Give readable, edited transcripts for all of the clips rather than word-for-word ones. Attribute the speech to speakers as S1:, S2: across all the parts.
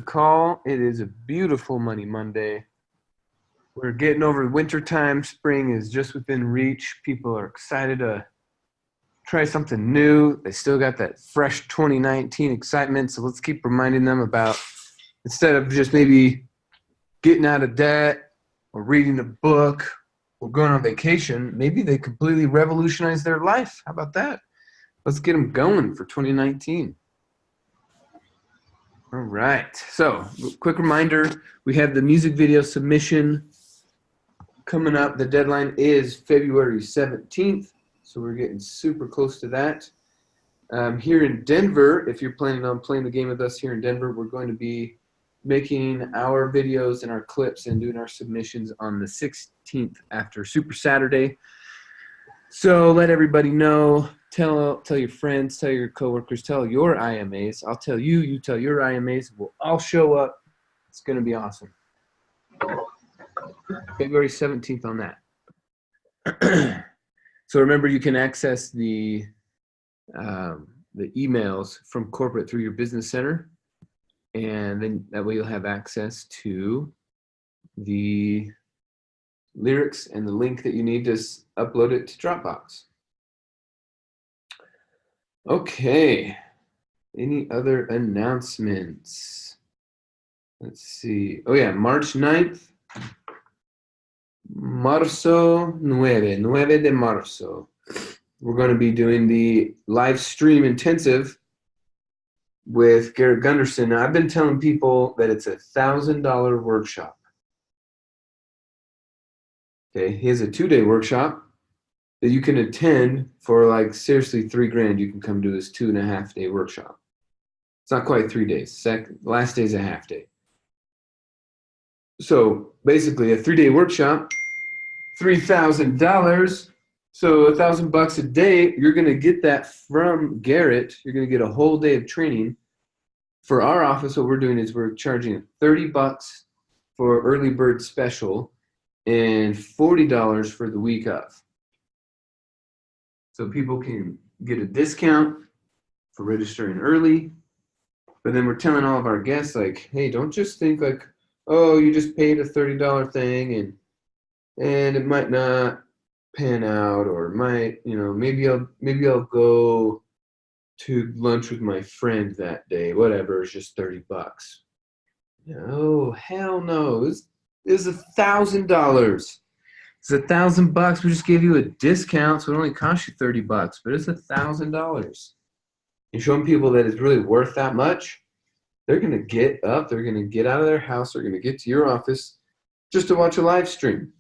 S1: Call. It is a beautiful Money Monday. We're getting over winter time. Spring is just within reach. People are excited to try something new. They still got that fresh 2019 excitement. So let's keep reminding them about, instead of just maybe getting out of debt or reading a book or going on vacation, maybe they completely revolutionize their life. How about that? Let's get them going for 2019. All right. So, quick reminder, we have the music video submission coming up. The deadline is February 17th, so we're getting super close to that. Here in Denver, if you're planning on playing the game with us here in Denver, we're going to be making our videos and our clips and doing our submissions on the 16th after Super Saturday. So let everybody know. Tell your friends, tell your coworkers, tell your IMAs. I'll tell you, you tell your IMAs. We'll all show up. It's going to be awesome. February 17th on that. So remember, you can access the emails from corporate through your business center, and then that way you'll have access to the lyrics and the link that you need to upload it to Dropbox. Okay, any other announcements? Let's see. Oh yeah, March 9th, Marzo 9 de marzo. We're going to be doing the live stream intensive with Garrett Gunderson. Now, I've been telling people that it's a $1,000 workshop. Okay, he has a 2-day workshop that you can attend for like seriously $3,000. You can come to his 2.5-day workshop. It's not quite 3 days. Last day's a half day. So basically a 3-day workshop, $3,000. So $1,000 a day, you're going to get that from Garrett. You're going to get a whole day of training. For our office, what we're doing is we're charging $30 for early bird special and $40 for the week of. So people can get a discount for registering early. But then we're telling all of our guests, like, hey, don't just think like, oh, you just paid a $30 thing and it might not pan out, or might, maybe I'll go to lunch with my friend that day. Whatever, it's just $30. No, hell no. This is $1,000. It's $1,000. We just gave you a discount, so it only cost you $30, but it's $1,000. You're showing people that it's really worth that much. They're going to get up, they're going to get out of their house, they're going to get to your office just to watch a live stream.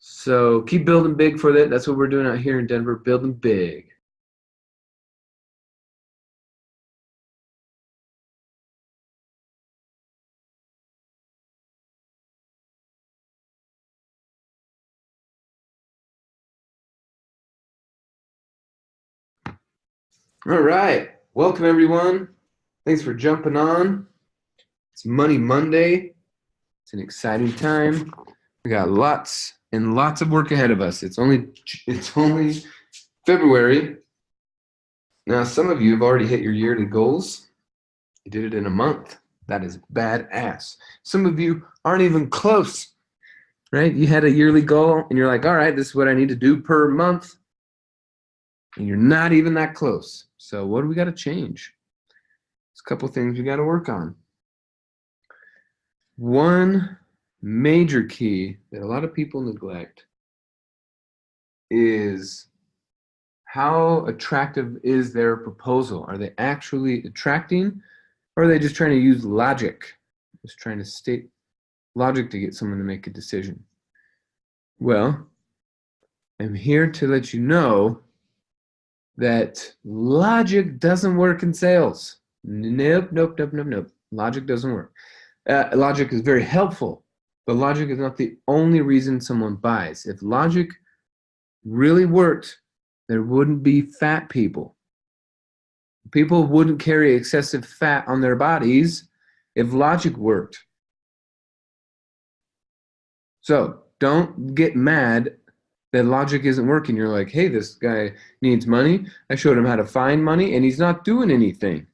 S1: So keep building big for that. That's what we're doing out here in Denver, building big. All right. Welcome, everyone. Thanks for jumping on. It's Money Monday. It's an exciting time. We got lots and lots of work ahead of us. It's only February. Now, some of you have already hit your yearly goals. You did it in a month. That is badass. Some of you aren't even close, right? You had a yearly goal, and you're like, all right, this is what I need to do per month. And you're not even that close. So what do we got to change? There's a couple things we got to work on. One major key that a lot of people neglect is how attractive is their proposal? Are they actually attracting, or are they just trying to use logic? Just trying to state logic to get someone to make a decision. Well, I'm here to let you know that logic doesn't work in sales. Nope. Logic doesn't work. Logic is very helpful, but logic is not the only reason someone buys. If logic really worked, there wouldn't be fat people. People wouldn't carry excessive fat on their bodies if logic worked. So don't get mad that logic isn't working. You're like, hey, this guy needs money. I showed him how to find money, and he's not doing anything.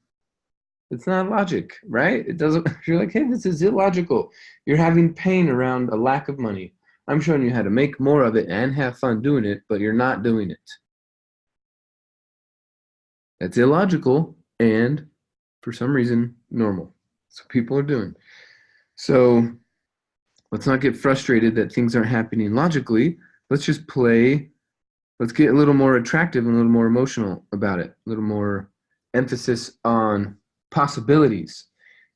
S1: It's not logic, right? It doesn't, you're like, hey, this is illogical. You're having pain around a lack of money. I'm showing you how to make more of it and have fun doing it, but you're not doing it. That's illogical and for some reason normal. That's what people are doing. So let's not get frustrated that things aren't happening logically. Let's just play. Let's get a little more attractive and a little more emotional about it. A little more emphasis on possibilities.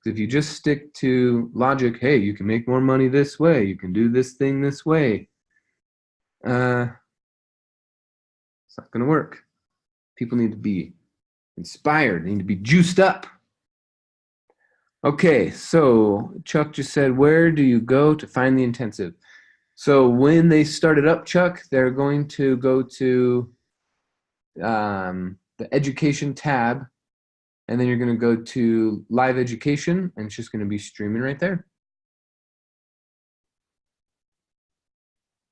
S1: If you just stick to logic, hey, you can make more money this way, you can do this thing this way, it's not going to work. People need to be inspired, they need to be juiced up. Okay, so Chuck just said, where do you go to find the intensive? So when they start it up, Chuck, they're going to go to the education tab, and then you're going to go to live education, and it's just going to be streaming right there.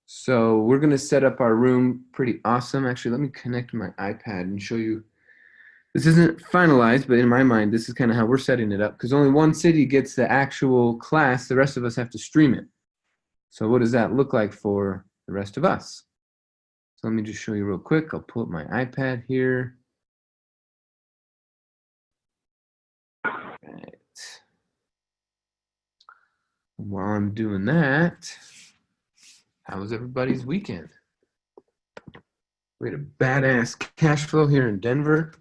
S1: So we're going to set up our room pretty awesome. Actually, let me connect my iPad and show you. This isn't finalized, but in my mind, this is kind of how we're setting it up, because only one city gets the actual class. The rest of us have to stream it. So what does that look like for the rest of us? So let me just show you real quick. I'll pull up my iPad here. Right. While I'm doing that, how was everybody's weekend? We had a badass cash flow here in Denver.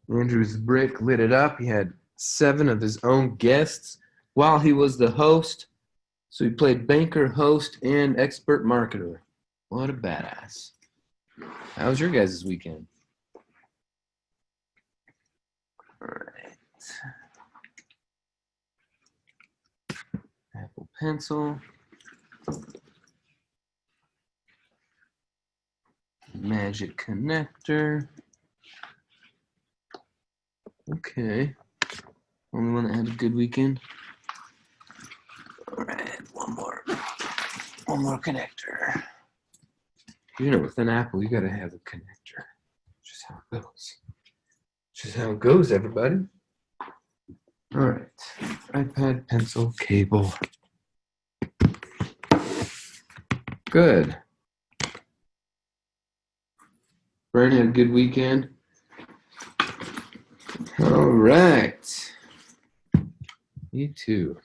S1: Andrew's Brick lit it up. He had 7 of his own guests while he was the host. So he played banker, host, and expert marketer. What a badass. How was your guys' weekend? All right. Apple Pencil. Magic connector. Okay. Only one that had a good weekend. All right, one more connector. You know, with an Apple, you gotta have a connector. Just how it goes. Just how it goes, everybody. All right, iPad, pencil, cable. Good. Brian had a good weekend. All right. Me too.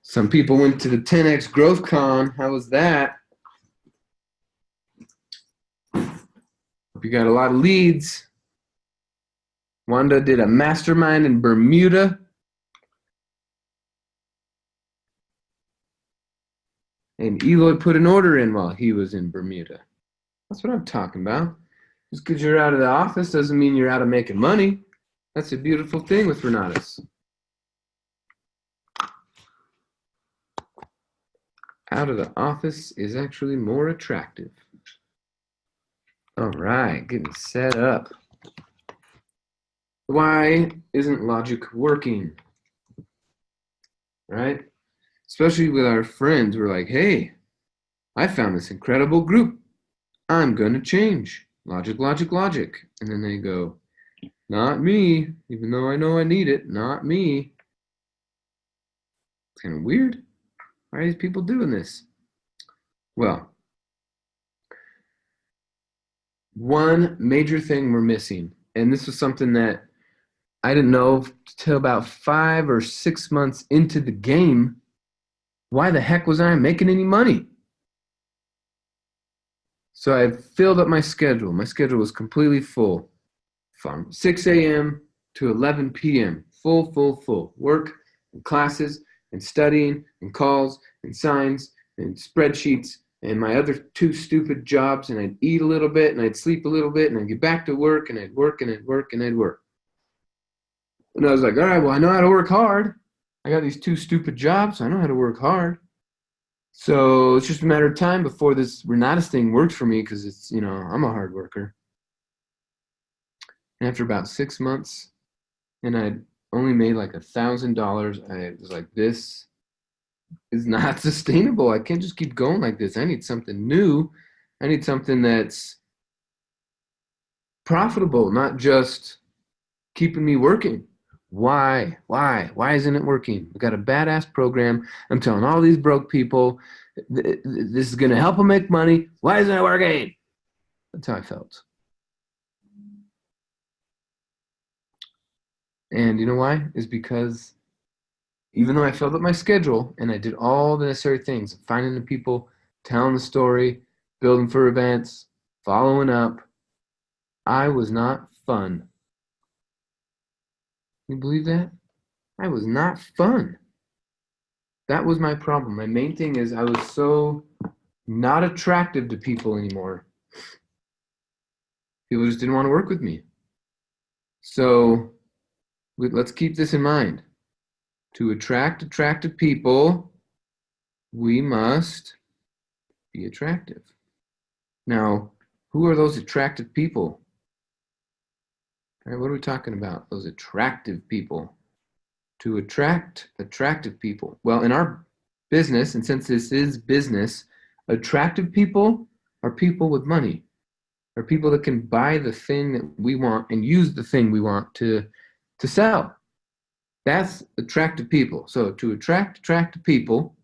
S1: Some people went to the 10X Growth Con. How was that? Hope you got a lot of leads. Wanda did a mastermind in Bermuda. And Eloy put an order in while he was in Bermuda. That's what I'm talking about. Just because you're out of the office doesn't mean you're out of making money. That's a beautiful thing with Renatus. Out of the office is actually more attractive. All right, getting set up. Why isn't logic working? Right? Especially with our friends, we're like, hey, I found this incredible group. I'm going to change. Logic, logic, logic. And then they go, not me, even though I know I need it, not me. It's kind of weird. Why are these people doing this? Well, one major thing we're missing, and this was something that I didn't know till about 5 or 6 months into the game. Why the heck was I making any money? So I filled up my schedule. My schedule was completely full from 6 a.m. to 11 p.m. Full. Work and classes and studying and calls and signs and spreadsheets and my other 2 stupid jobs, and I'd eat a little bit and I'd sleep a little bit and I'd get back to work and I'd work and I'd work and I'd work. And I was like, all right, well, I know how to work hard. I got these 2 stupid jobs. So I know how to work hard. So it's just a matter of time before this Renatus thing works for me, because it's, you know, I'm a hard worker. And after about 6 months, and I'd only made like $1,000, I was like, this is not sustainable. I can't just keep going like this. I need something new. I need something that's profitable, not just keeping me working. Why? Why isn't it working? We got a badass program. I'm telling all these broke people, this is going to help them make money. Why isn't it working? That's how I felt. And you know why? Is because even though I filled up my schedule and I did all the necessary things, finding the people, telling the story, building for events, following up, I was not fun. You believe that? I was not fun. That was my problem. My main thing is I was so not attractive to people anymore. People just didn't want to work with me. So let's keep this in mind. To attract attractive people, we must be attractive. Now, who are those attractive people? All right, what are we talking about? Those attractive people. To attract attractive people. Well, in our business, and since this is business, attractive people are people with money, are people that can buy the thing that we want and use the thing we want to sell. That's attractive people. So to attract attractive people,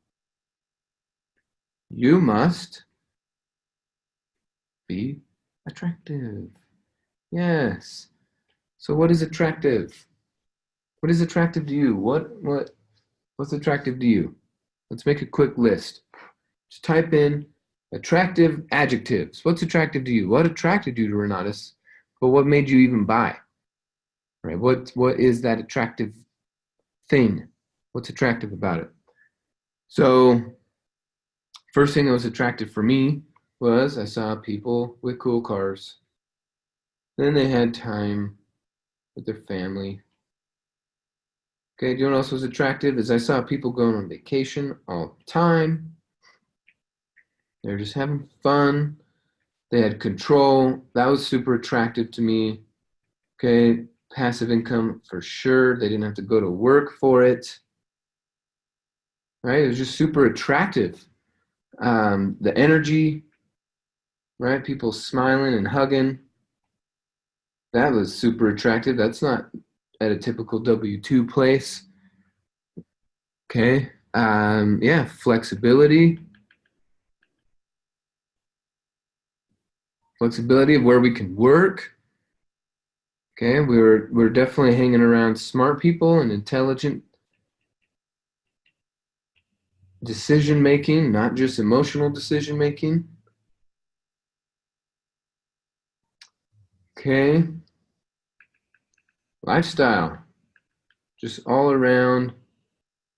S1: you must be attractive. Yes. So what is attractive? What is attractive to you? What's attractive to you? Let's make a quick list. Just type in attractive adjectives. What's attractive to you? What attracted you to Renatus? But what made you even buy? Right? What is that attractive thing? What's attractive about it? So first thing that was attractive for me was I saw people with cool cars. Then they had time with their family. Okay, do you know what else was attractive? Is I saw people going on vacation all the time. They're just having fun. They had control. That was super attractive to me. Okay, passive income for sure. They didn't have to go to work for it. Right, it was just super attractive. The energy, right? People smiling and hugging. That was super attractive. That's not at a typical W-2 place. Okay. Yeah, flexibility. Flexibility of where we can work. Okay, we're definitely hanging around smart people and intelligent decision making, not just emotional decision making. Okay. Lifestyle. Just all around,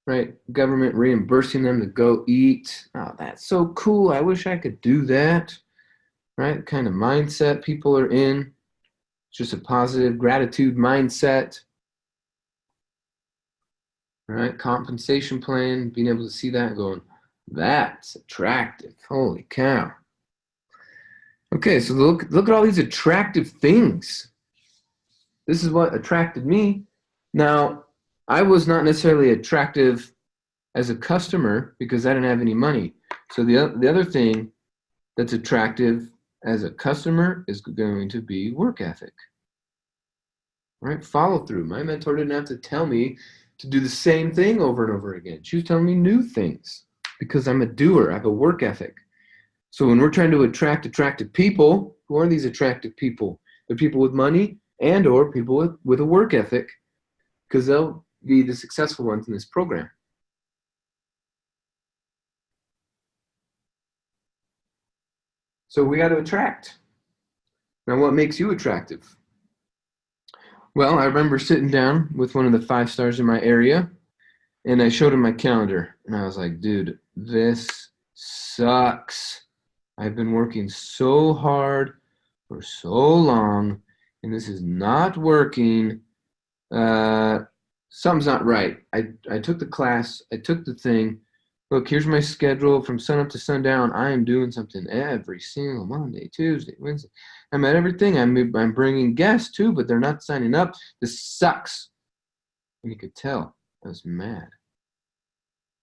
S1: right? Government reimbursing them to go eat. Oh, that's so cool. I wish I could do that. Right? Kind of mindset people are in. It's just a positive gratitude mindset. Right? Compensation plan, being able to see that going, that's attractive. Holy cow. Okay, so look at all these attractive things. This is what attracted me. Now, I was not necessarily attractive as a customer because I didn't have any money. So the other thing that's attractive as a customer is going to be work ethic. Right? Follow through. My mentor didn't have to tell me to do the same thing over and over again. She was telling me new things because I'm a doer. I have a work ethic. So when we're trying to attract attractive people, who are these attractive people? They're people with money and or people with a work ethic because they'll be the successful ones in this program. So we got to attract. Now, what makes you attractive? Well, I remember sitting down with one of the 5-stars in my area, and I showed him my calendar, and I was like, dude, this sucks. I've been working so hard for so long, and this is not working. Something's not right. I took the class. I took the thing. Look, here's my schedule from sunup to sundown. I am doing something every single Monday, Tuesday, Wednesday. I'm at everything. I'm bringing guests too, but they're not signing up. This sucks. And you could tell I was mad.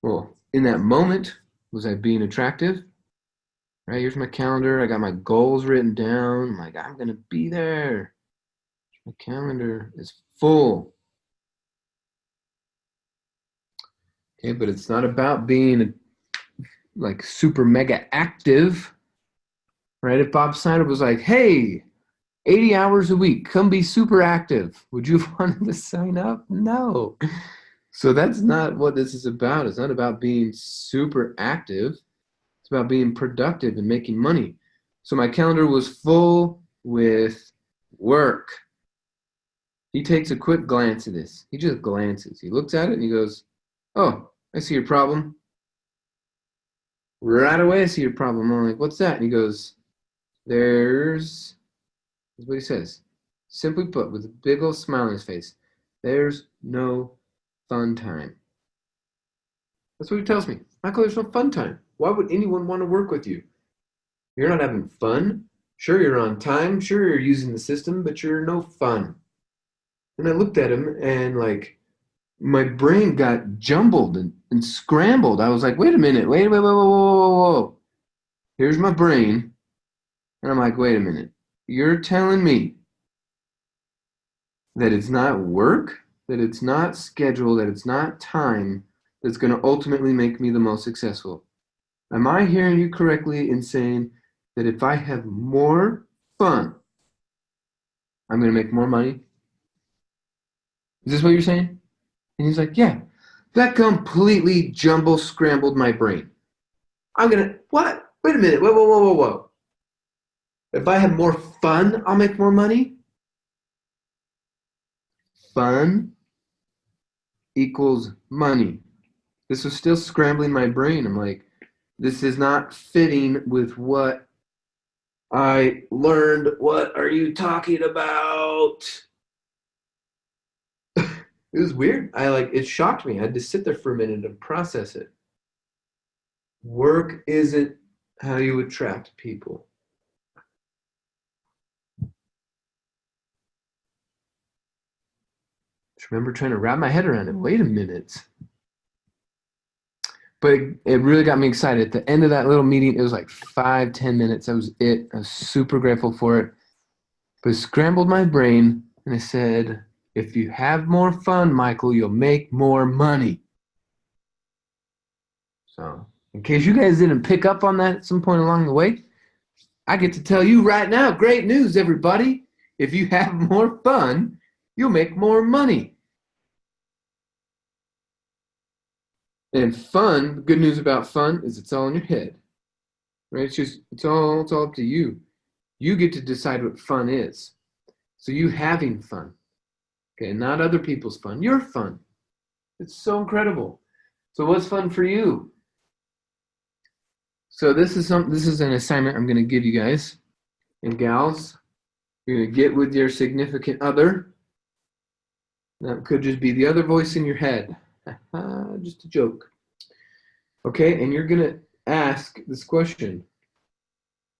S1: Well, in that moment, was I being attractive? Right, here's my calendar. I got my goals written down. I'm like, I'm going to be there. My calendar is full. Okay, but it's not about being like super mega active, right? If Bob Snyder was like, hey, 80 hours a week, come be super active, would you have wanted to sign up? No. So that's not what this is about. It's not about being super active. It's about being productive and making money. So my calendar was full with work. He takes a quick glance at this. He just glances. He looks at it and he goes, oh, I see your problem. Right away, I see your problem. I'm like, what's that? And he goes, this is what he says. Simply put, with a big old smile on his face, there's no fun time. That's what he tells me. Michael, there's no fun time. Why would anyone want to work with you? You're not having fun. Sure, you're on time. Sure, you're using the system, but you're no fun. And I looked at him and like my brain got jumbled and scrambled. I was like, wait a minute, whoa. Here's my brain. And I'm like, wait a minute. You're telling me that it's not work, that it's not schedule, that it's not time that's going to ultimately make me the most successful. Am I hearing you correctly in saying that if I have more fun, I'm going to make more money? Is this what you're saying? And he's like, yeah. That completely scrambled my brain. I'm going to, what? Wait a minute. Whoa. If I have more fun, I'll make more money? Fun equals money. This was still scrambling my brain. I'm like, this is not fitting with what I learned. What are you talking about? It was weird. It shocked me. I had to sit there for a minute and process it. Work isn't how you attract people. Just remember trying to wrap my head around it. Wait a minute. But it really got me excited. At the end of that little meeting, it was like 5-10 minutes. That was it. I was super grateful for it. But it scrambled my brain, and I said, if you have more fun, Michael, you'll make more money. So, in case you guys didn't pick up on that at some point along the way, I get to tell you right now, great news, everybody. If you have more fun, you'll make more money. And fun, the good news about fun is it's all in your head. Right? It's all up to you. You get to decide what fun is. So you having fun. Okay, not other people's fun. Your fun. It's so incredible. So what's fun for you? So this is an assignment I'm going to give you guys and gals. You're going to get with your significant other. That could just be the other voice in your head. Just a joke. Okay, and you're going to ask this question.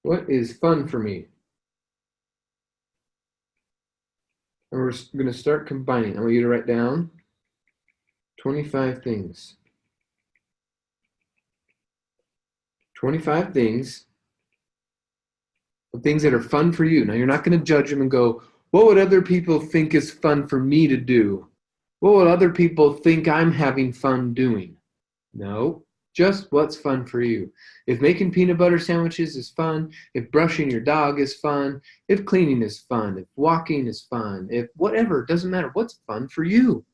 S1: What is fun for me? And we're going to start combining. I want you to write down 25 things. 25 things of things that are fun for you. Now, you're not going to judge them and go, what would other people think is fun for me to do? What would other people think I'm having fun doing? No, just what's fun for you. If making peanut butter sandwiches is fun, if brushing your dog is fun, if cleaning is fun, if walking is fun, if whatever, it doesn't matter. What's fun for you?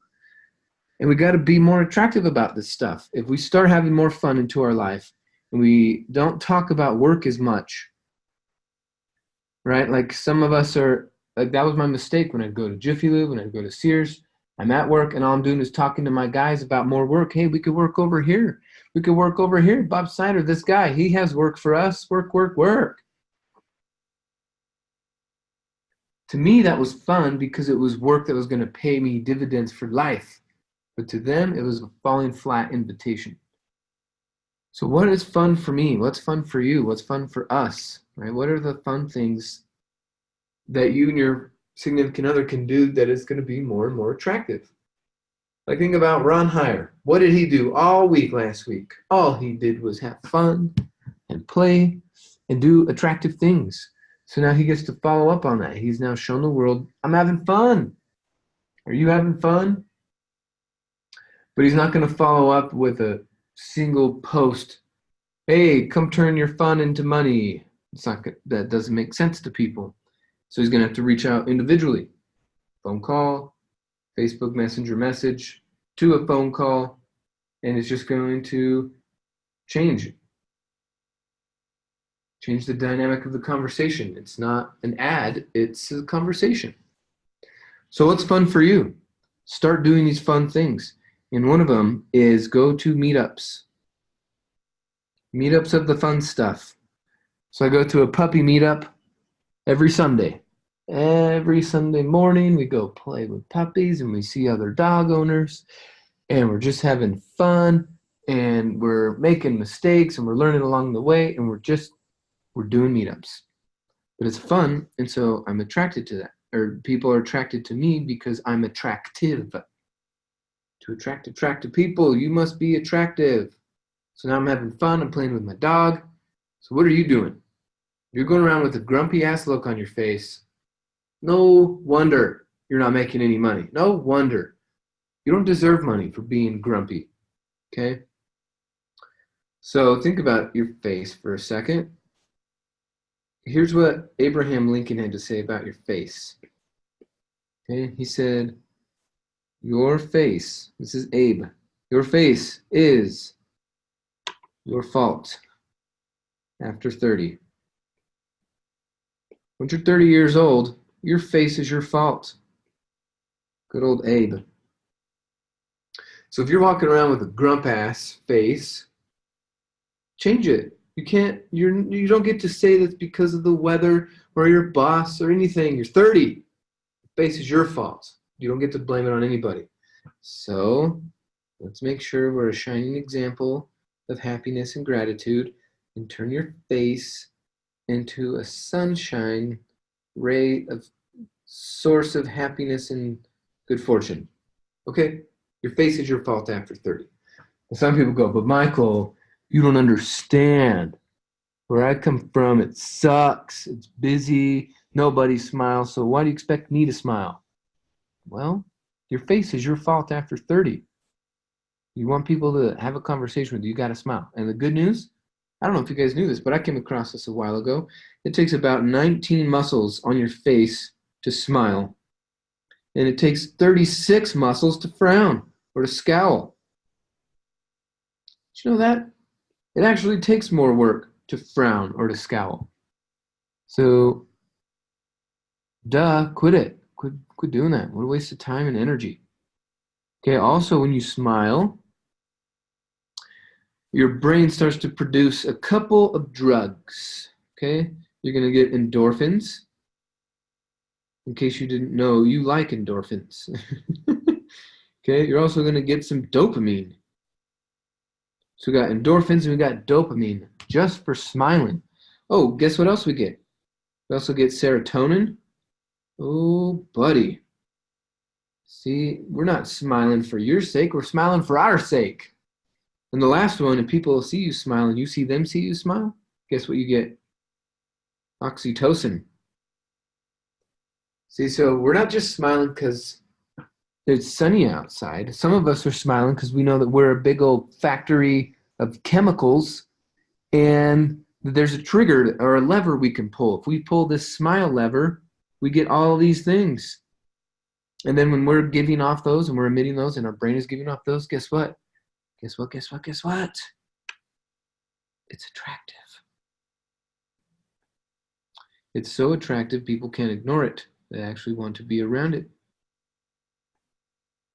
S1: And we got to be more attractive about this stuff. If we start having more fun into our life and we don't talk about work as much, right? Like some of us are, like that was my mistake when I'd go to Jiffy Lube, when I'd go to Sears. I'm at work and all I'm doing is talking to my guys about more work. Hey, we could work over here. We could work over here. Bob Snyder, this guy, he has work for us. Work. To me, that was fun because it was work that was going to pay me dividends for life. But to them, it was a falling flat invitation. So what is fun for me? What's fun for you? What's fun for us? Right? What are the fun things that you and your significant other can do that is going to be more and more attractive? Like think about Ron Heyer. What did he do all week last week? All he did was have fun and play and do attractive things. So now he gets to follow up on that. He's now shown the world, I'm having fun. Are you having fun? But he's not going to follow up with a single post. Hey, come turn your fun into money. It's not good. That doesn't make sense to people. So he's going to have to reach out individually. Phone call, Facebook Messenger message, to a phone call, and it's just going to change the dynamic of the conversation. It's not an ad, it's a conversation. So what's fun for you? Start doing these fun things. And one of them is go to meetups. Meetups of the fun stuff. So I go to a puppy meetup every Sunday. Every Sunday morning, we go play with puppies and we see other dog owners. And we're just having fun. And we're making mistakes and we're learning along the way. And we're doing meetups. But it's fun. And so I'm attracted to that. Or people are attracted to me because I'm attractive. To attract attractive people, you must be attractive. So now I'm having fun. I'm playing with my dog. So what are you doing? You're going around with a grumpy ass look on your face. No wonder you're not making any money. No wonder. You don't deserve money for being grumpy. Okay? So think about your face for a second. Here's what Abraham Lincoln had to say about your face. Okay? He said, your face, this is Abe, your face is your fault after 30. Once you're 30 years old, your face is your fault. Good old Abe. So if you're walking around with a grump ass face, change it. You don't get to say that's because of the weather or your boss or anything. You're 30. The face is your fault. You don't get to blame it on anybody. So let's make sure we're a shining example of happiness and gratitude and turn your face into a sunshine ray of source of happiness and good fortune. Okay? Your face is your fault after 30. And some people go, but Michael, you don't understand. Where I come from, it sucks. It's busy. Nobody smiles. So why do you expect me to smile? Well, your face is your fault after 30. You want people to have a conversation with you, you got to smile. And the good news, I don't know if you guys knew this, but I came across this a while ago. It takes about 19 muscles on your face to smile. And it takes 36 muscles to frown or to scowl. Did you know that? It actually takes more work to frown or to scowl. So, quit it. Quit doing that. What a waste of time and energy. Okay, also when you smile, your brain starts to produce a couple of drugs. Okay, you're going to get endorphins. In case you didn't know, you like endorphins. Okay, you're also going to get some dopamine. So we got endorphins and we got dopamine just for smiling. Oh, guess what else we get? We also get serotonin. Oh, buddy. See, we're not smiling for your sake. We're smiling for our sake. And the last one, if people see you smile and you see them see you smile, guess what you get? Oxytocin. See, so we're not just smiling because it's sunny outside. Some of us are smiling because we know that we're a big old factory of chemicals and there's a trigger or a lever we can pull. If we pull this smile lever, we get all these things. And then when we're giving off those and we're emitting those and our brain is giving off those, guess what? Guess what? It's attractive. It's so attractive, people can't ignore it. They actually want to be around it.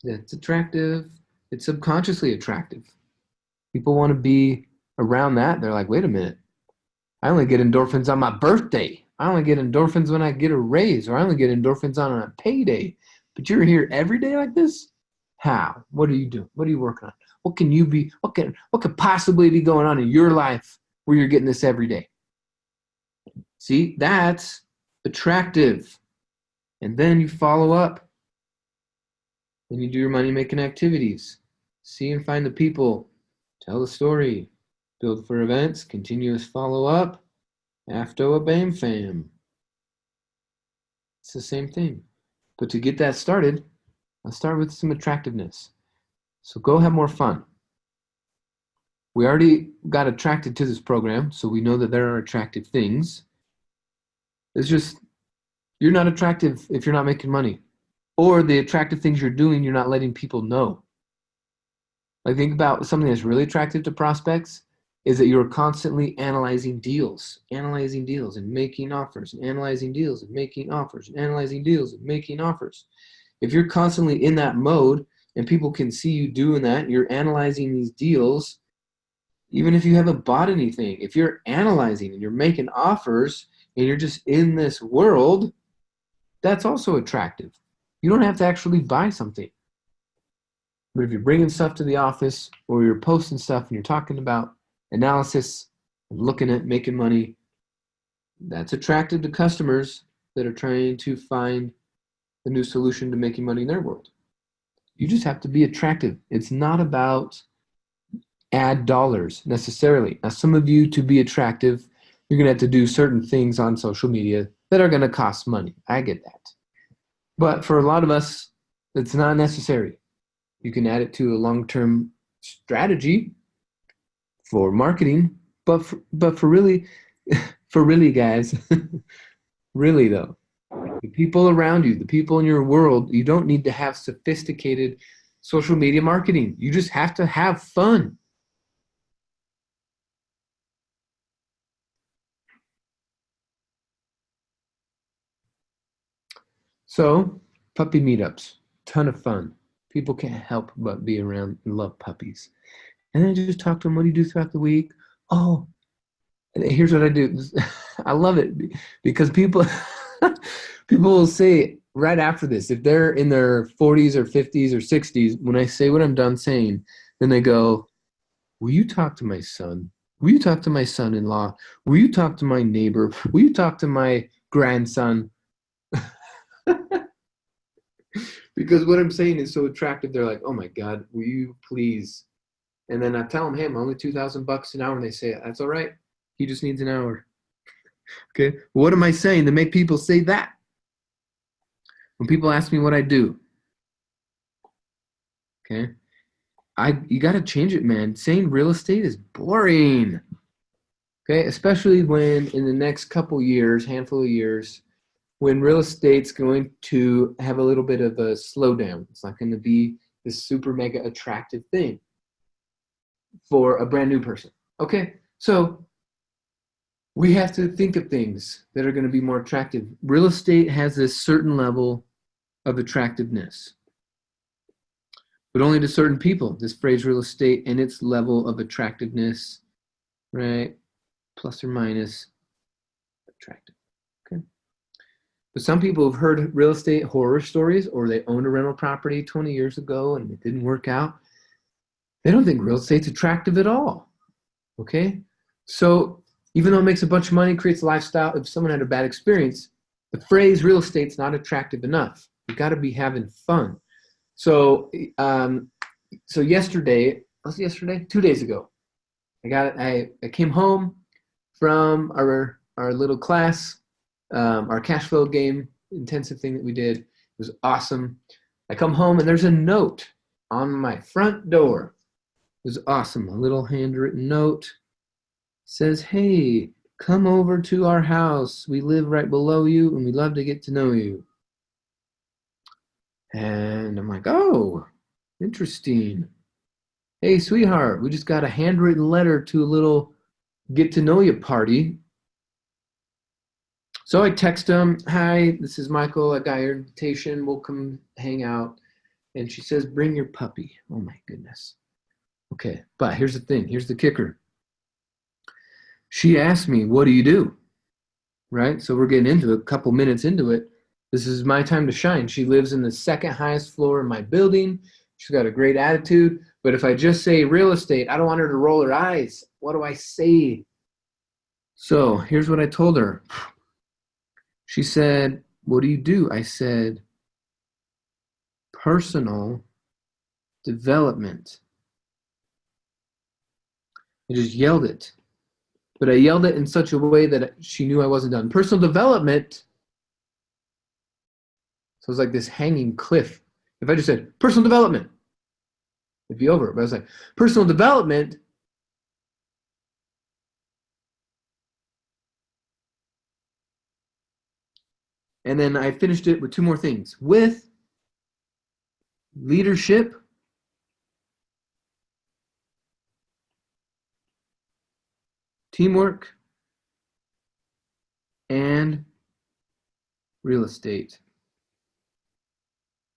S1: That's attractive. It's subconsciously attractive. People want to be around that. They're like, wait a minute. I only get endorphins on my birthday. I only get endorphins when I get a raise, or I only get endorphins on a payday. But you're here every day like this? How? What are you doing? What are you working on? What can you be? What could possibly be going on in your life where you're getting this every day? See, that's attractive. And then you follow up. Then you do your money-making activities. See and find the people. Tell the story. Build for events. Continuous follow-up. After a bam fam. It's the same thing. But to get that started, Let's start with some attractiveness. So go have more fun. We already got attracted to this program, so we know that there are attractive things. It's just, you're not attractive if you're not making money. Or the attractive things you're doing, you're not letting people know. Like, think about something that's really attractive to prospects is that you're constantly analyzing deals and making offers, and analyzing deals and making offers, and analyzing deals and making offers. If you're constantly in that mode and people can see you doing that, you're analyzing these deals, even if you haven't bought anything, if you're analyzing and you're making offers and you're just in this world, that's also attractive. You don't have to actually buy something. But if you're bringing stuff to the office or you're posting stuff and you're talking about analysis and looking at making money, that's attractive to customers that are trying to find a new solution to making money in their world. You just have to be attractive. It's not about ad dollars necessarily. Now, some of you, to be attractive, you're going to have to do certain things on social media that are going to cost money. I get that. But for a lot of us, it's not necessary. You can add it to a long-term strategy for marketing, but for really, guys, really though, the people around you, the people in your world, you don't need to have sophisticated social media marketing. You just have to have fun. So, puppy meetups, ton of fun. People can't help but be around and love puppies. And then just talk to them. What do you do throughout the week? Oh, and here's what I do. I love it because people will say right after this, if they're in their 40s or 50s or 60s, when I say what I'm done saying, then they go, will you talk to my son? Will you talk to my son-in-law? Will you talk to my neighbor? Will you talk to my grandson? Because what I'm saying is so attractive. They're like, oh my God, will you please? And then I tell them, hey, I'm only $2,000 an hour. And they say, that's all right. He just needs an hour. Okay. What am I saying to make people say that? When people ask me what I do, okay, you got to change it, man. Saying real estate is boring. Okay. Especially when in the next couple years, handful of years, when real estate's going to have a little bit of a slowdown. It's not going to be this super mega attractive thing for a brand new person. Okay, so we have to think of things that are going to be more attractive. Real estate has this certain level of attractiveness, but only to certain people. This phrase real estate and its level of attractiveness, right? Plus or minus attractive. Okay. But some people have heard real estate horror stories, or they owned a rental property 20 years ago and it didn't work out. They don't think real estate's attractive at all. Okay? So even though it makes a bunch of money, creates a lifestyle, if someone had a bad experience, the phrase real estate's not attractive enough. You got to be having fun. So yesterday, was it yesterday? 2 days ago, I came home from our little class, our cash flow game intensive thing that we did. It was awesome. I come home and there's a note on my front door. It was awesome. A little handwritten note. It says, hey, come over to our house. We live right below you and we'd love to get to know you. And I'm like, oh, interesting. Hey, sweetheart, we just got a handwritten letter to a little get to know you party. So I text him, hi, this is Michael. I got your invitation. We'll come hang out. And she says, bring your puppy. Oh my goodness. Okay, but here's the thing. Here's the kicker. She asked me, what do you do? Right? So we're getting into it, a couple minutes into it. This is my time to shine. She lives in the second highest floor in my building. She's got a great attitude. But if I just say real estate, I don't want her to roll her eyes. What do I say? So here's what I told her. She said, what do you do? I said, personal development. I just yelled it. But I yelled it in such a way that she knew I wasn't done. Personal development. So it was like this hanging cliff. If I just said personal development, it'd be over. But I was like, personal development. And then I finished it with two more things. With leadership, teamwork, and real estate.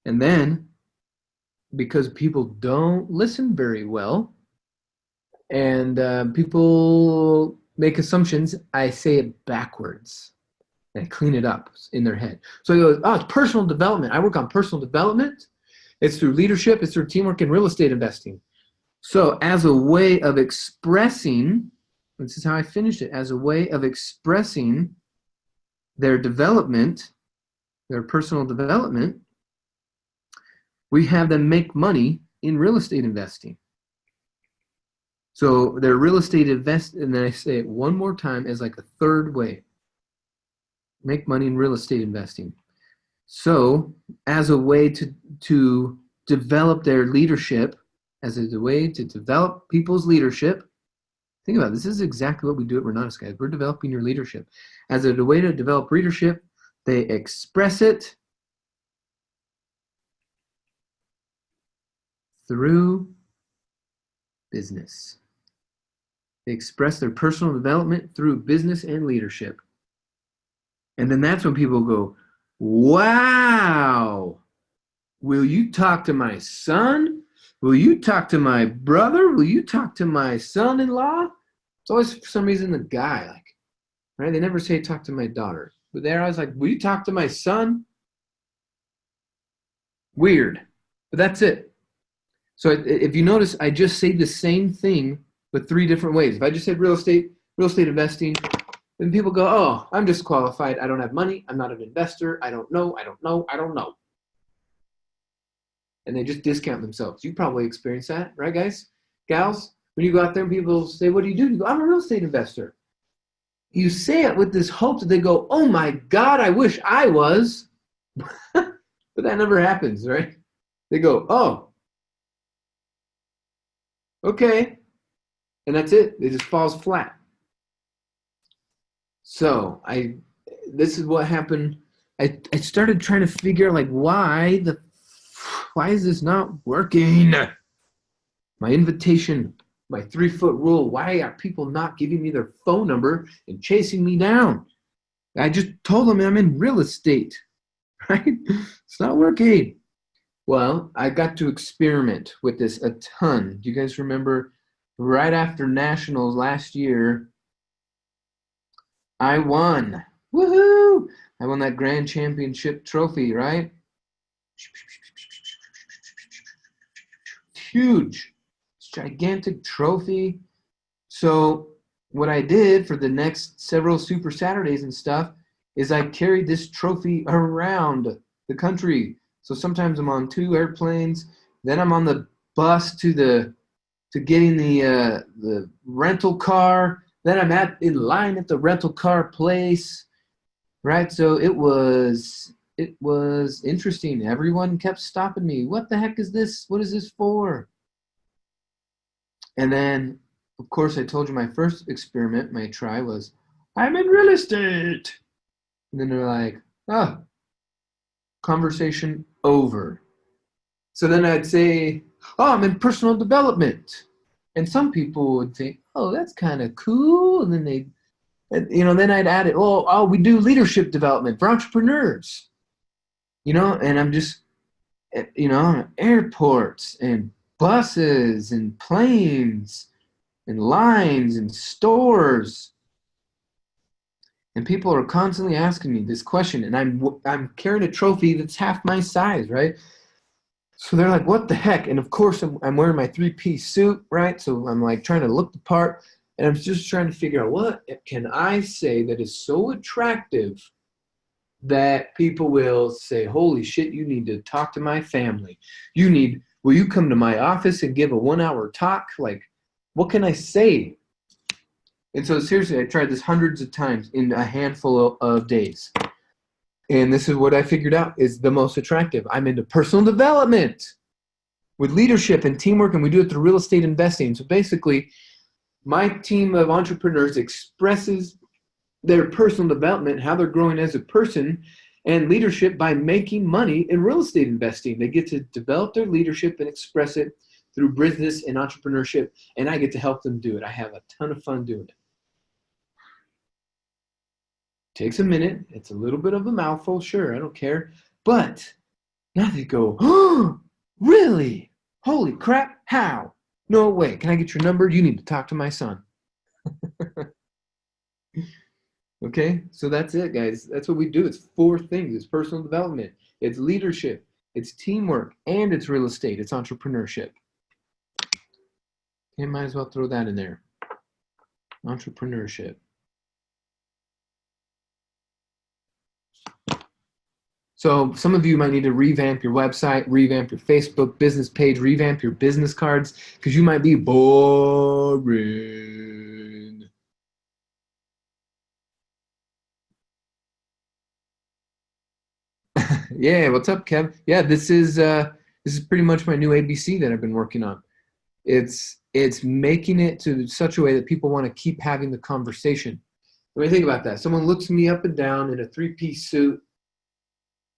S1: And then, because people don't listen very well and people make assumptions, I say it backwards and I clean it up in their head. So he goes, oh, it's personal development. I work on personal development. It's through leadership, it's through teamwork and real estate investing. So as a way of expressing, this is how I finished it, as a way of expressing their development, their personal development, we have them make money in real estate investing. So their real estate invest, and then I say it one more time as like a third way. Make money in real estate investing. So as a way to develop their leadership, as a way to develop people's leadership, think about it, this is exactly what we do at Renatus, guys. We're developing your leadership. As a way to develop leadership, they express it through business. They express their personal development through business and leadership. And then that's when people go, wow, will you talk to my son? Will you talk to my brother? Will you talk to my son-in-law? It's always, for some reason, the guy, like, right? They never say talk to my daughter. But they're always like, will you talk to my son? Weird. But that's it. So if you notice, I just say the same thing with three different ways. If I just said real estate investing, then people go, oh, I'm disqualified. I don't have money. I'm not an investor. I don't know. And they just discount themselves. You probably experience that, right, guys? Gals? When you go out there and people say, what do? You go, I'm a real estate investor. You say it with this hope that they go, oh my God, I wish I was. But that never happens, right? They go, oh, okay. And that's it. It just falls flat. So this is what happened. I started trying to figure out, like, why is this not working? My invitation, my 3-foot rule. Why are people not giving me their phone number and chasing me down? I just told them I'm in real estate, right? It's not working. Well, I got to experiment with this a ton. Do you guys remember right after Nationals last year, I won. Woohoo! I won that grand championship trophy, right? Huge. It's a gigantic trophy. So what I did for the next several Super Saturdays and stuff is I carried this trophy around the country. So sometimes I'm on 2 airplanes, then I'm on the bus to getting the rental car, then I'm in line at the rental car place, right? So it was interesting. Everyone kept stopping me. What the heck is this? What is this for? And then, of course, I told you my first experiment, my try was, I'm in real estate. And then they're like, oh, conversation over. So then I'd say, oh, I'm in personal development. And some people would think, oh, that's kind of cool. And then then I'd add it, oh, we do leadership development for entrepreneurs. And I'm just, on airports and buses and planes and lines and stores. And people are constantly asking me this question, and I'm carrying a trophy that's half my size, right? So they're like, what the heck? And of course, I'm wearing my 3-piece suit, right? So I'm like trying to look the part, and I'm just trying to figure out, what can I say that is so attractive that people will say, holy shit, you need to talk to my family. Will you come to my office and give a 1-hour talk? Like, what can I say? And so seriously, I tried this hundreds of times in a handful of days. And this is what I figured out is the most attractive. I'm into personal development with leadership and teamwork, and we do it through real estate investing. So basically, my team of entrepreneurs expresses their personal development, how they're growing as a person, and leadership by making money in real estate investing. They get to develop their leadership and express it through business and entrepreneurship, and I get to help them do it. I have a ton of fun doing it. Takes a minute. It's a little bit of a mouthful, sure, I don't care. But now they go, oh, really? Holy crap, how? No way. Can I get your number? You need to talk to my son. Okay, so that's it, guys. That's what we do. It's 4 things. It's personal development, it's leadership, it's teamwork, and it's real estate. It's entrepreneurship. Okay, might as well throw that in there. Entrepreneurship. So some of you might need to revamp your website, revamp your Facebook business page, revamp your business cards, because you might be boring. Yeah, what's up, Kev? Yeah, this is pretty much my new ABC that I've been working on. It's making it to such a way that people want to keep having the conversation. What do you think about that? Someone looks me up and down in a 3-piece suit,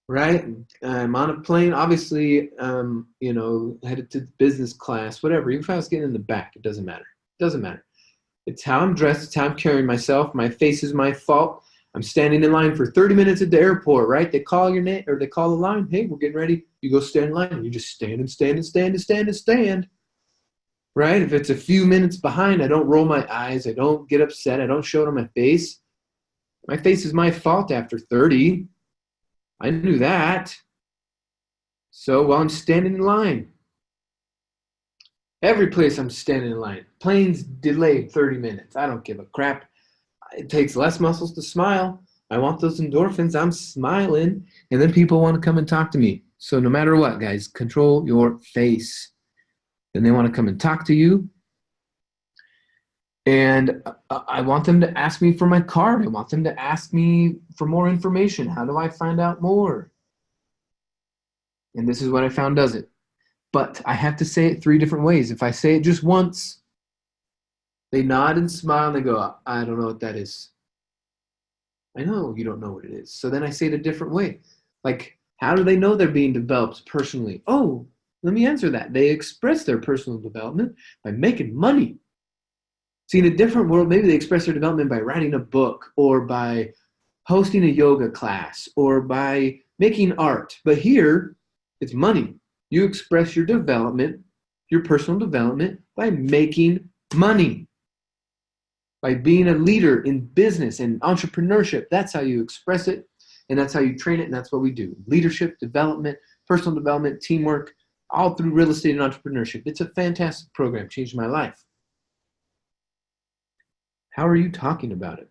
S1: right? I'm on a plane, obviously, headed to business class, whatever. Even if I was getting in the back, it doesn't matter. It doesn't matter. It's how I'm dressed. It's how I'm carrying myself. My face is my fault. I'm standing in line for 30 minutes at the airport, right? They call your name, or they call the line. Hey, we're getting ready. You go stand in line. You just stand and stand and stand and stand and stand, right? If it's a few minutes behind, I don't roll my eyes. I don't get upset. I don't show it on my face. My face is my fault after 30. I knew that. So while I'm standing in line, every place I'm standing in line, planes delayed 30 minutes. I don't give a crap. It takes less muscles to smile. I want those endorphins. I'm smiling, and then people want to come and talk to me. So no matter what, guys, control your face. Then they want to come and talk to you. And I want them to ask me for my card. I want them to ask me for more information. How do I find out more? And this is what I found does it. But I have to say it 3 different ways. If I say it just once, they nod and smile and they go, I don't know what that is. I know you don't know what it is. So then I say it a different way. Like, how do they know they're being developed personally? Oh, let me answer that. They express their personal development by making money. See, in a different world, maybe they express their development by writing a book or by hosting a yoga class or by making art. But here, it's money. You express your development, your personal development, by making money. By being a leader in business and entrepreneurship. That's how you express it, and that's how you train it, and that's what we do. Leadership, development, personal development, teamwork, all through real estate and entrepreneurship. It's a fantastic program. Changed my life. How are you talking about it?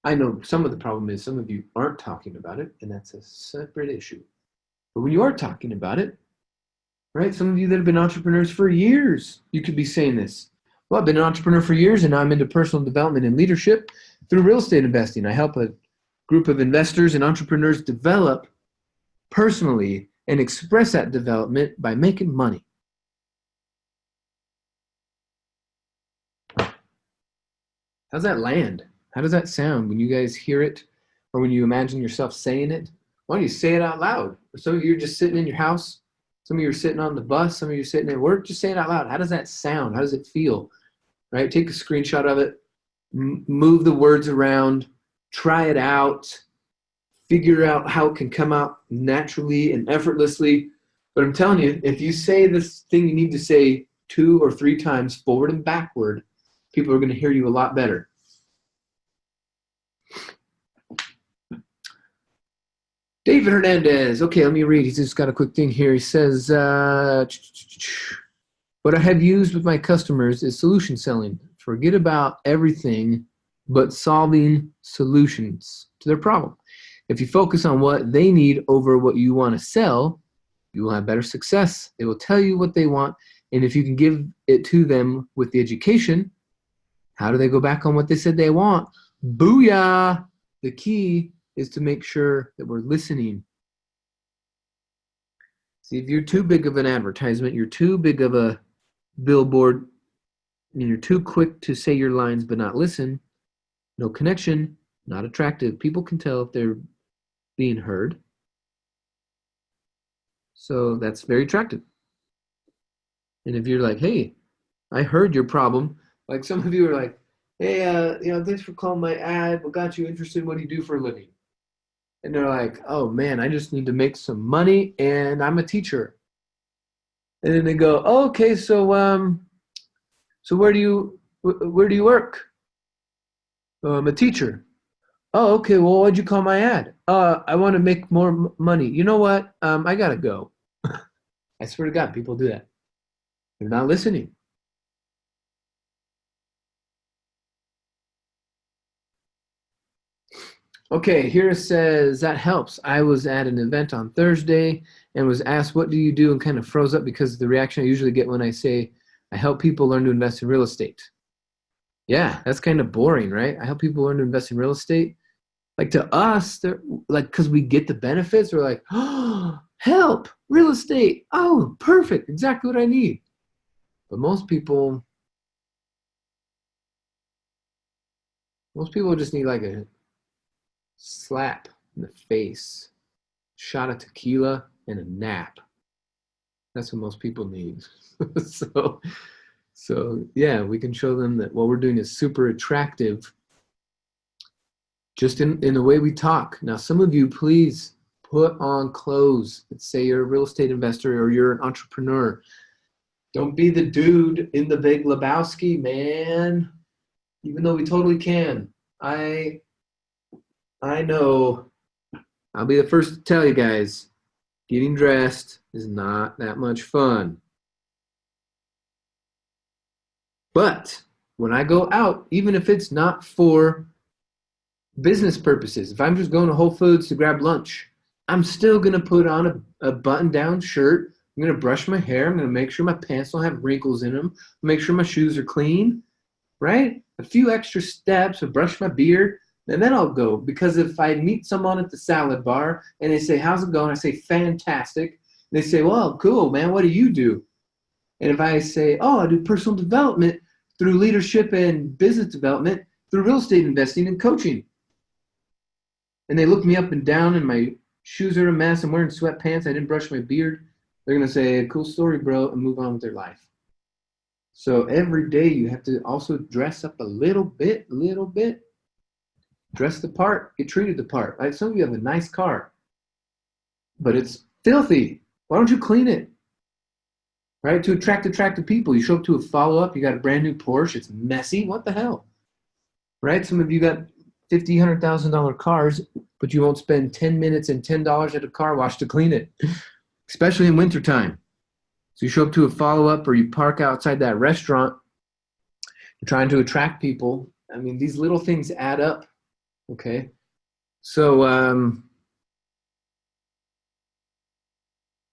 S1: I know some of the problem is some of you aren't talking about it, and that's a separate issue. But when you are talking about it, right, some of you that have been entrepreneurs for years, you could be saying this. Well, I've been an entrepreneur for years, and now I'm into personal development and leadership through real estate investing. I help a group of investors and entrepreneurs develop personally and express that development by making money. How's that land? How does that sound when you guys hear it or when you imagine yourself saying it? Why don't you say it out loud? Some of you are just sitting in your house. Some of you are sitting on the bus. Some of you are sitting at work. Just say it out loud. How does that sound? How does it feel? Right? Take a screenshot of it. Move the words around. Try it out. Figure out how it can come out naturally and effortlessly. But I'm telling you, if you say this thing you need to say 2 or 3 times forward and backward, people are going to hear you a lot better. David Hernandez. Okay, let me read. He's just got a quick thing here. He says, what I have used with my customers is solution selling. Forget about everything but solving solutions to their problem. If you focus on what they need over what you want to sell, you will have better success. They will tell you what they want, and if you can give it to them with the education, how do they go back on what they said they want? Booyah! The key is to make sure that we're listening. See, if you're too big of an advertisement, you're too big of a billboard, and you're too quick to say your lines but not listen, no connection, not attractive. People can tell if they're being heard. So that's very attractive. And if you're like, hey, I heard your problem. Like some of you are like, hey, thanks for calling my ad. What got you interested? What do you do for a living? And they're like, oh man, I just need to make some money and I'm a teacher. And then they go, oh, okay, so where do you work? I'm a teacher. Oh, okay, well, why'd you call my ad? I want to make more money. You know what? I gotta go. I swear to God, people do that. They're not listening. Okay, here it says, that helps. I was at an event on Thursday and was asked, what do you do? And kind of froze up because of the reaction I usually get when I say, I help people learn to invest in real estate. Yeah, that's kind of boring, right? I help people learn to invest in real estate. Like to us, they're like, because we get the benefits, we're like, oh, help, real estate. Oh, perfect, exactly what I need. But most people just need like a slap in the face, shot of tequila, and a nap. That's what most people need. So yeah, we can show them that what we're doing is super attractive just in the way we talk. Now, some of you, please put on clothes that say you're a real estate investor or you're an entrepreneur. Don't be the dude in the Big Lebowski, man. Even though we totally can. I know. I'll be the first to tell you guys, getting dressed is not that much fun. But when I go out, even if it's not for business purposes, if I'm just going to Whole Foods to grab lunch, I'm still going to put on a button-down shirt. I'm going to brush my hair. I'm going to make sure my pants don't have wrinkles in them. Make sure my shoes are clean, right? A few extra steps, I'll brush my beard, and then I'll go. Because if I meet someone at the salad bar and they say, how's it going? I say, fantastic. And they say, well, cool, man. What do you do? And if I say, oh, I do personal development through leadership and business development, through real estate investing and coaching. And they look me up and down and my shoes are a mess. I'm wearing sweatpants. I didn't brush my beard. They're going to say, cool story, bro, and move on with their life. So every day you have to also dress up a little bit. Dress the part, get treated the part. Like some of you have a nice car, but it's filthy. Why don't you clean it? Right? To attract attractive people. You show up to a follow-up, you got a brand new Porsche, it's messy. What the hell? Right? Some of you got $50,000, $100,000 cars, but you won't spend 10 minutes and $10 at a car wash to clean it, especially in wintertime. So you show up to a follow-up or you park outside that restaurant, you're trying to attract people. I mean, these little things add up, okay? So,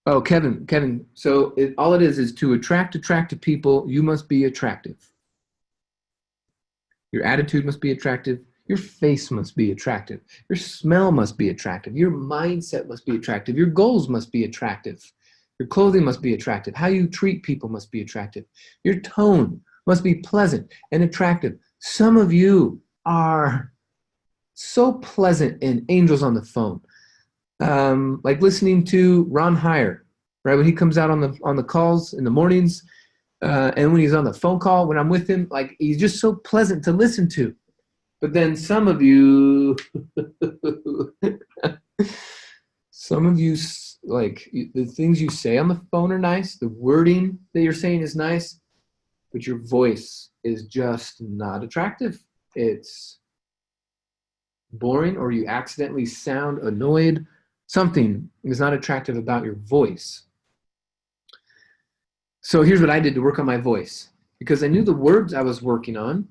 S1: oh, Kevin, so all it is to attract attractive people, you must be attractive. Your attitude must be attractive. Your face must be attractive. Your smell must be attractive. Your mindset must be attractive. Your goals must be attractive. Your clothing must be attractive. How you treat people must be attractive. Your tone must be pleasant and attractive. Some of you are so pleasant and angels on the phone. Like listening to Ron Heyer, right? When he comes out on the calls in the mornings, and when he's on the phone call, when I'm with him, like he's just so pleasant to listen to. But then some of you, like the things you say on the phone are nice. The wording that you're saying is nice, but your voice is just not attractive. It's boring, or you accidentally sound annoyed. Something is not attractive about your voice. So here's what I did to work on my voice, because I knew the words I was working on,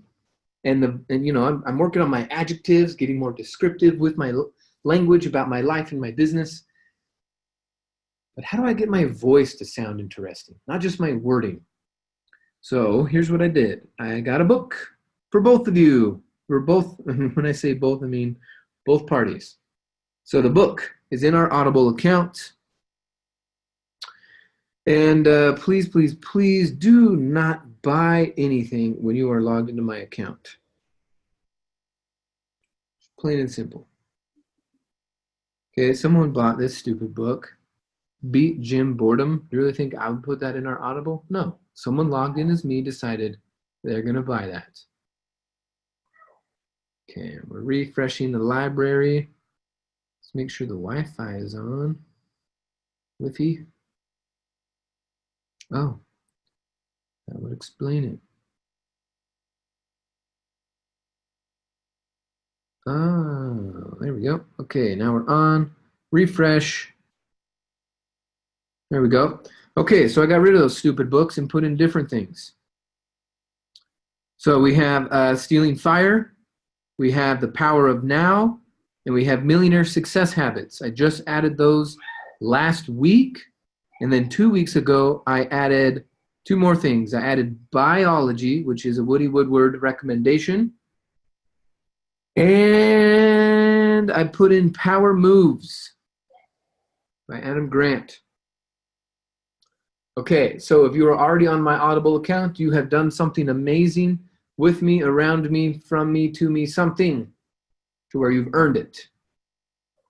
S1: and I'm working on my adjectives, getting more descriptive with my language about my life and my business. But how do I get my voice to sound interesting? Not just my wording. So here's what I did. I got a book for both of you. We're both, when I say both, I mean both parties. So the book is in our Audible account. And please, please, please do not buy anything when you are logged into my account. Plain and simple. Okay, someone bought this stupid book. Beat Jim Boredom. You really think I would put that in our Audible? No. Someone logged in as me, decided they're going to buy that. Okay, we're refreshing the library. Let's make sure the Wi-Fi is on. Wi-Fi. Oh, that would explain it. Oh, there we go. Okay, now we're on. Refresh. There we go. Okay, so I got rid of those stupid books and put in different things. So we have Stealing Fire, we have The Power of Now, and we have Millionaire Success Habits. I just added those last week, and then 2 weeks ago, I added 2 more things. I added Biology, which is a Woody Woodward recommendation, and I put in Power Moves by Adam Grant. Okay, so if you are already on my Audible account, you have done something amazing with me, around me, from me, to me, something to where you've earned it.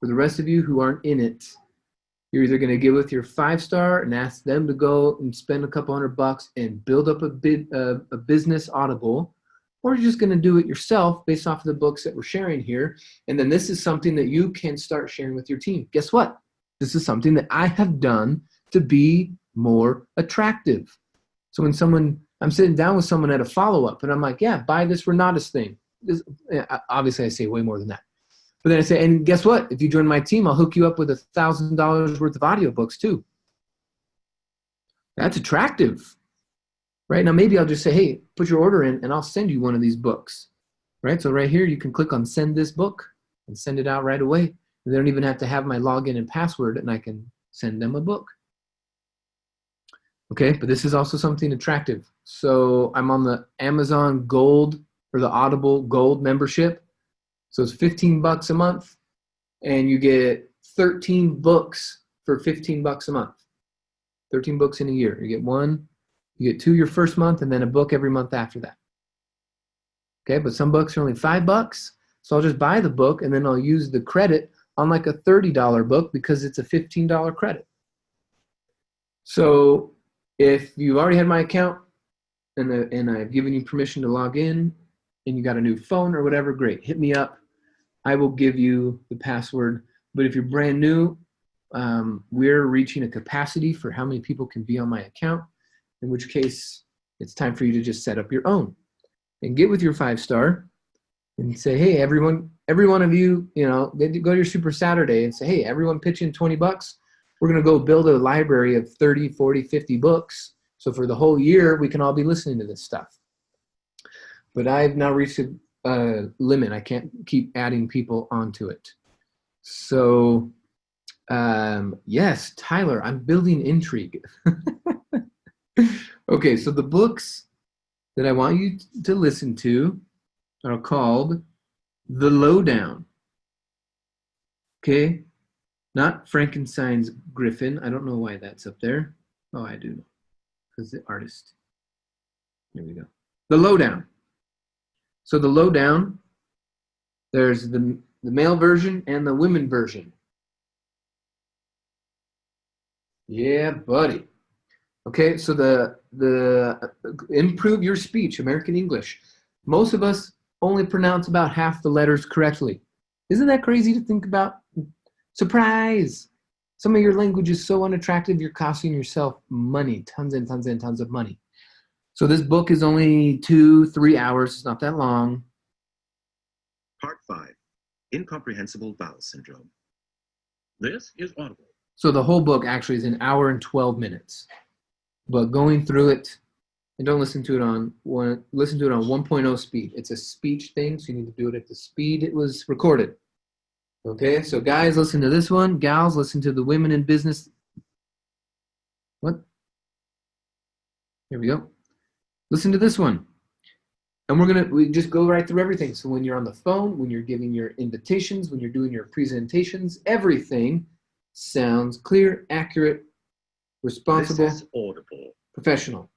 S1: For the rest of you who aren't in it, you're either going to give with your 5-star and ask them to go and spend a couple $100 and build up a business Audible, or you're just going to do it yourself based off of the books that we're sharing here. And then this is something that you can start sharing with your team. Guess what? This is something that I have done to be more attractive. So when I'm sitting down with someone at a follow-up and I'm like, yeah, buy this Renatus thing. Obviously I say way more than that. But then I say, and guess what? If you join my team, I'll hook you up with $1,000 worth of audiobooks too. That's attractive, right? Now maybe I'll just say, hey, put your order in and I'll send you one of these books, right? So right here, you can click on send this book and send it out right away. They don't even have to have my login and password, and I can send them a book. Okay, but this is also something attractive. So I'm on the Amazon Gold or the Audible Gold membership. So it's $15 a month, and you get 13 books for $15 a month. 13 books in a year. You get 1, you get 2 your first month, and then a book every month after that. Okay, but some books are only $5, so I'll just buy the book, and then I'll use the credit on like a $30 book because it's a $15 credit. So if you've already had my account and I've given you permission to log in and you got a new phone or whatever, great, hit me up. I will give you the password. But if you're brand new, we're reaching a capacity for how many people can be on my account, in which case it's time for you to just set up your own and get with your 5-star and say, hey, every one of you, go to your Super Saturday and say, hey, everyone pitch in $20. We're going to go build a library of 30, 40, 50 books. So for the whole year, we can all be listening to this stuff. But I've now reached a limit. I can't keep adding people onto it. So, yes, Tyler, I'm building intrigue. Okay, so the books that I want you to listen to are called The Lowdown. Okay? Not Frankenstein's Griffin. I don't know why that's up there. Oh, I do know. Because the artist. Here we go. The Lowdown. So the Lowdown, there's the male version and the women version. Yeah, buddy. Okay, so the improve your speech, American English. Most of us only pronounce about half the letters correctly. Isn't that crazy to think about? Surprise! Some of your language is so unattractive, you're costing yourself money, tons and tons and tons of money. So this book is only 2-3 hours. It's not that long.
S2: Part 5, Incomprehensible Vowel Syndrome. This is Audible.
S1: So the whole book actually is 1 hour and 12 minutes. But going through it, and don't listen to it on 1.0 speed. It's a speech thing, so you need to do it at the speed it was recorded. Okay, so guys, listen to this one. Gals, listen to the Women in Business. What? Here we go. Listen to this one. And we just go right through everything. So when you're on the phone, when you're giving your invitations, when you're doing your presentations, everything sounds clear, accurate, responsible,
S2: This is audible.
S1: professional.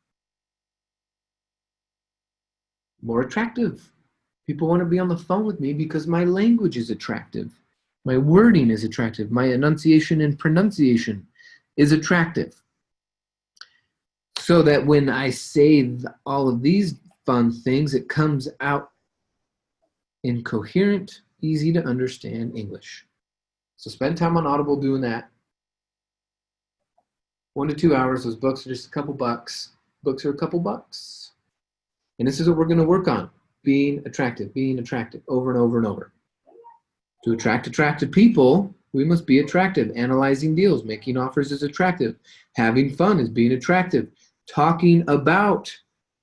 S1: More attractive. People want to be on the phone with me because my language is attractive. My wording is attractive. My enunciation and pronunciation is attractive. So that when I say all of these fun things, it comes out in coherent, easy to understand English. So spend time on Audible doing that. 1 to 2 hours. Those books are just a couple bucks. Books are a couple bucks. And this is what we're going to work on. Being attractive over and over and over. To attract attractive people, we must be attractive. Analyzing deals, making offers is attractive. Having fun is being attractive. Talking about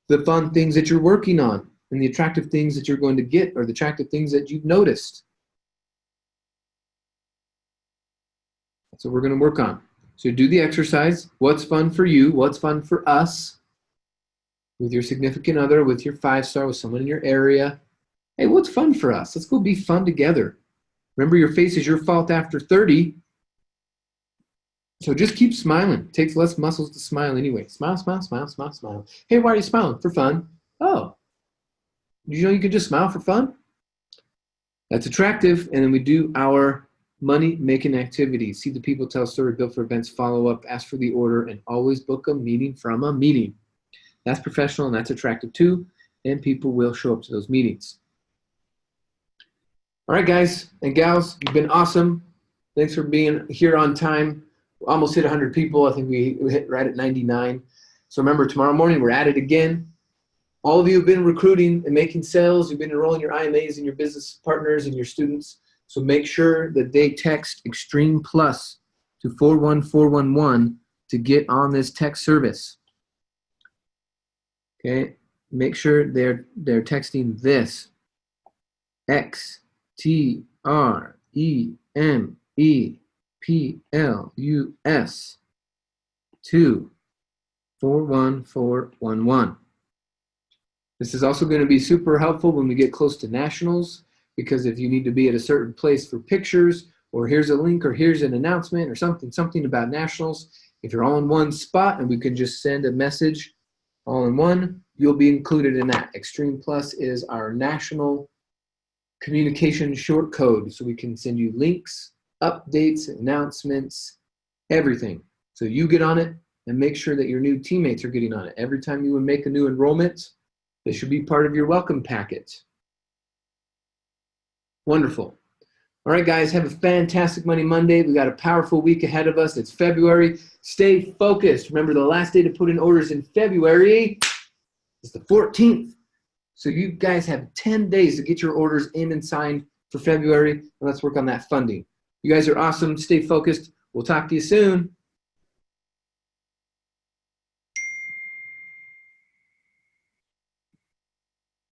S1: the fun things that you're working on and the attractive things that you're going to get or the attractive things that you've noticed. That's what we're going to work on. So do the exercise. What's fun for you? What's fun for us? With your significant other, with your 5-star, with someone in your area. Hey, what's fun for us? Let's go be fun together. Remember, your face is your fault after 30. So just keep smiling. It takes less muscles to smile anyway. Smile, smile, smile, smile, smile. Hey, why are you smiling? For fun. Oh, did you know you could just smile for fun? That's attractive. And then we do our money-making activities. See the people, tell a story, build for events, follow up, ask for the order, and always book a meeting from a meeting. That's professional and that's attractive too, and people will show up to those meetings. All right, guys and gals, you've been awesome. Thanks for being here on time. We almost hit 100 people. I think we hit right at 99. So remember, tomorrow morning we're at it again. All of you have been recruiting and making sales. You've been enrolling your IMAs and your business partners and your students. So make sure that they text Extreme Plus to 41411 to get on this text service. Okay, make sure they're texting this XTREMEPLUS to 41411. This is also going to be super helpful when we get close to nationals, because if you need to be at a certain place for pictures, or here's a link, or here's an announcement, or something about nationals, if you're all in one spot and we can just send a message all in one, you'll be included in that. Extreme Plus is our national communication short code, so we can send you links, updates, announcements, everything. So you get on it and make sure that your new teammates are getting on it. Every time you would make a new enrollment, they should be part of your welcome packet. Wonderful. All right, guys, have a fantastic Money Monday. We got a powerful week ahead of us. It's February. Stay focused. Remember, the last day to put in orders in February is the 14th. So you guys have 10 days to get your orders in and signed for February, and let's work on that funding. You guys are awesome. Stay focused. We'll talk to you soon.